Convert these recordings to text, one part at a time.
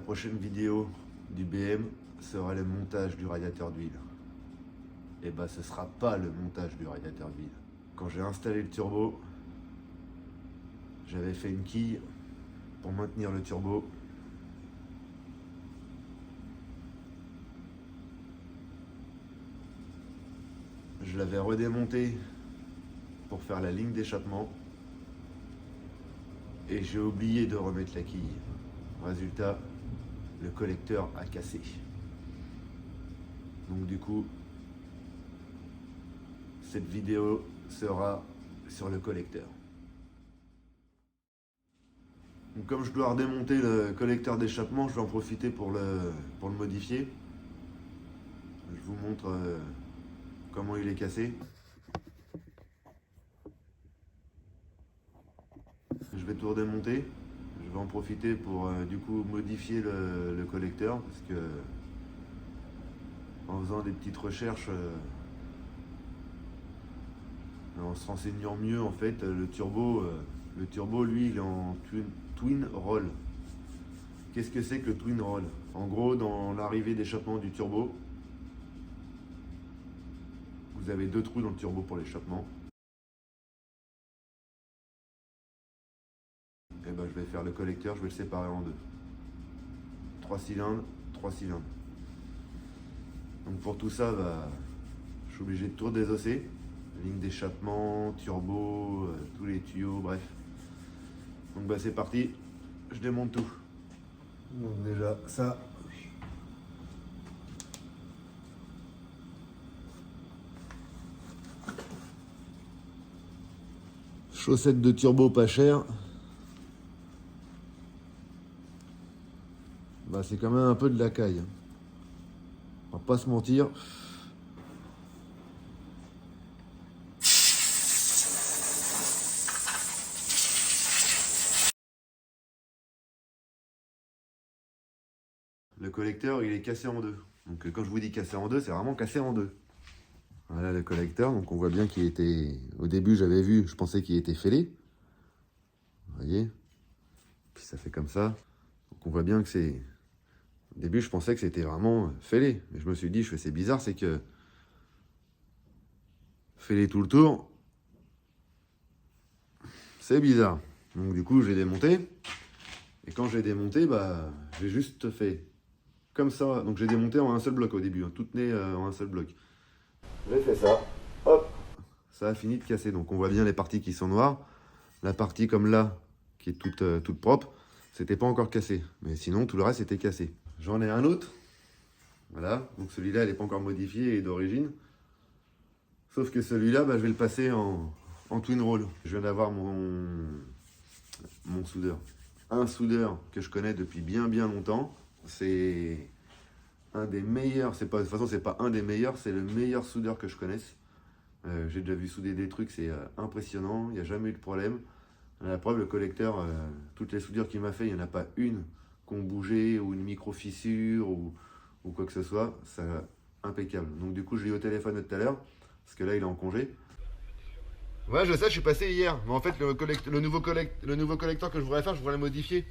prochaine vidéo du BM sera le montage du radiateur d'huile. Et bah ce sera pas le montage du radiateur d'huile. Quand j'ai installé le turbo, j'avais fait une quille pour maintenir le turbo. Je l'avais redémonté pour faire la ligne d'échappement. Et j'ai oublié de remettre la quille. Résultat, le collecteur a cassé. Donc du coup, cette vidéo sera sur le collecteur. Donc, comme je dois redémonter le collecteur d'échappement, je vais en profiter pour le modifier. Je vous montre comment il est cassé. Je vais tout redémonter. Je vais en profiter pour du coup modifier le collecteur parce que en faisant des petites recherches, en se renseignant mieux en fait, le turbo lui il est en twin roll. Qu'est-ce que c'est que le twin roll? En gros, dans l'arrivée d'échappement du turbo, vous avez deux trous dans le turbo pour l'échappement. Et ben je vais faire le collecteur, je vais le séparer en deux. 3 cylindres, 3 cylindres. Donc pour tout ça, bah, je suis obligé de tout désosser. Ligne d'échappement, turbo, tous les tuyaux, bref. Donc bah c'est parti, je démonte tout. Donc déjà ça. Chaussettes de turbo pas chères. Bah c'est quand même un peu de la caille. On va pas se mentir. Le collecteur il est cassé en deux. Donc quand je vous dis cassé en deux, c'est vraiment cassé en deux. Voilà le collecteur, donc on voit bien qu'il était... Au début j'avais vu, je pensais qu'il était fêlé. Vous voyez? Puis ça fait comme ça. Donc on voit bien que c'est... Au début je pensais que c'était vraiment fêlé. Mais je me suis dit, c'est bizarre, c'est que... Fêlé tout le tour. C'est bizarre. Donc du coup j'ai démonté. Et quand j'ai démonté, bah j'ai juste fait comme ça. Donc j'ai démonté en un seul bloc au début, hein, tout tenait en un seul bloc. J'ai fait ça, hop, ça a fini de casser. Donc on voit bien les parties qui sont noires. La partie comme là, qui est toute propre, c'était pas encore cassé. Mais sinon tout le reste était cassé. J'en ai un autre. Voilà, donc celui-là il n'est pas encore modifié et d'origine. Sauf que celui-là, bah, je vais le passer en twin roll. Je viens d'avoir mon soudeur. Un soudeur que je connais depuis bien longtemps. C'est un des meilleurs, c'est pas, de toute façon c'est pas un des meilleurs, c'est le meilleur soudeur que je connaisse. J'ai déjà vu souder des trucs, c'est impressionnant, il n'y a jamais eu de problème. La preuve, le collecteur, toutes les soudures qu'il m'a fait, il n'y en a pas une qui ont bougé, ou une micro-fissure, ou quoi que ce soit, c'est impeccable. Donc du coup je l'ai eu au téléphone tout à l'heure, parce que là il est en congé. Ouais, je sais, je suis passé hier, mais en fait le nouveau collecteur que je voudrais faire, je voudrais le modifier.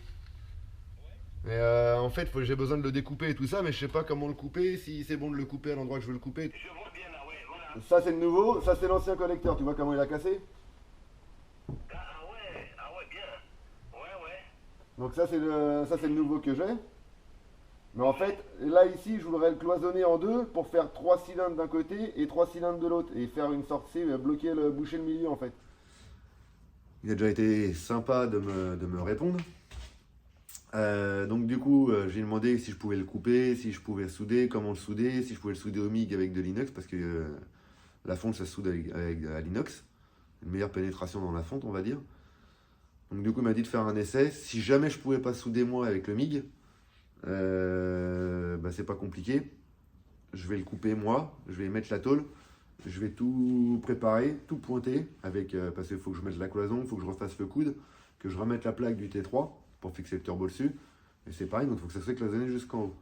Mais en fait, j'ai besoin de le découper et tout ça, mais je sais pas comment le couper, si c'est bon de le couper à l'endroit que je veux le couper. Je vois bien là, ouais, voilà. Ça c'est le nouveau, ça c'est l'ancien collecteur, tu vois comment il a cassé? Ah ouais, bien. Ouais, ouais. Donc ça c'est le nouveau que j'ai. Mais en fait, là ici, je voudrais le cloisonner en deux pour faire 3 cylindres d'un côté et 3 cylindres de l'autre. Et faire une sorte, c'est boucher le milieu en fait. Il a déjà été sympa de me répondre. Donc du coup, j'ai demandé si je pouvais le couper, si je pouvais le souder, comment le souder, si je pouvais le souder au MIG avec de l'inox, parce que la fonte, ça se soude avec à l'inox. Une meilleure pénétration dans la fonte, on va dire. Donc du coup, il m'a dit de faire un essai. Si jamais je pouvais pas souder moi avec le MIG, bah, c'est pas compliqué. Je vais le couper moi, je vais mettre la tôle, je vais tout préparer, tout pointer, avec, parce qu'il faut que je mette la cloison, il faut que je refasse le coude, que je remette la plaque du T3 pour fixer le turbo dessus. Et c'est pareil, donc il faut que ça soit cloisonné jusqu'en haut.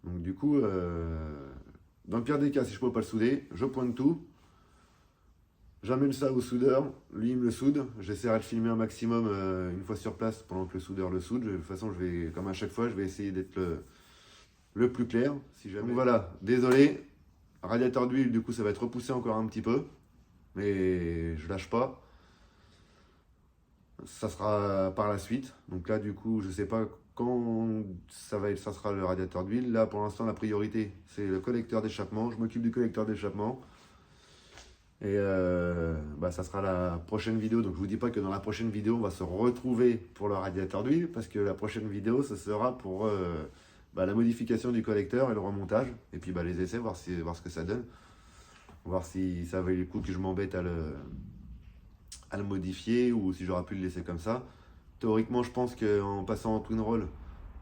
Donc du coup, dans le pire des cas, si je ne peux pas le souder, je pointe tout. J'amène ça au soudeur, lui il me le soude. J'essaierai de filmer un maximum une fois sur place pendant que le soudeur le soude. De toute façon, je vais, comme à chaque fois, je vais essayer d'être le plus clair. Si jamais. Donc voilà, désolé. Radiateur d'huile, du coup, ça va être repoussé encore un petit peu. Mais je lâche pas. Ça sera par la suite. Donc là, du coup, je sais pas quand ça sera le radiateur d'huile. Là, pour l'instant, la priorité, c'est le collecteur d'échappement. Je m'occupe du collecteur d'échappement. Et ça sera la prochaine vidéo. Donc je vous dis pas que dans la prochaine vidéo, on va se retrouver pour le radiateur d'huile, parce que la prochaine vidéo, ce sera pour la modification du collecteur et le remontage. Et puis les essais, voir ce que ça donne. Voir si ça valait le coup que je m'embête à le modifier ou si j'aurais pu le laisser comme ça. Théoriquement, je pense qu'en passant en twin roll,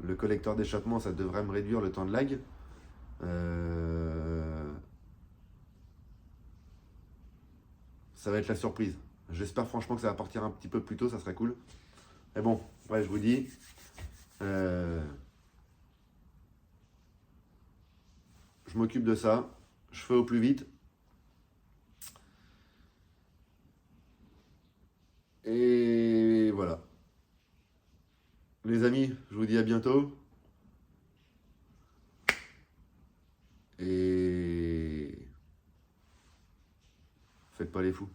le collecteur d'échappement, ça devrait me réduire le temps de lag. Ça va être la surprise. J'espère franchement que ça va partir un petit peu plus tôt, ça serait cool. Mais bon, ouais, je vous dis. Je m'occupe de ça. Je fais au plus vite. Et voilà. Les amis, je vous dis à bientôt. Et faites pas les fous.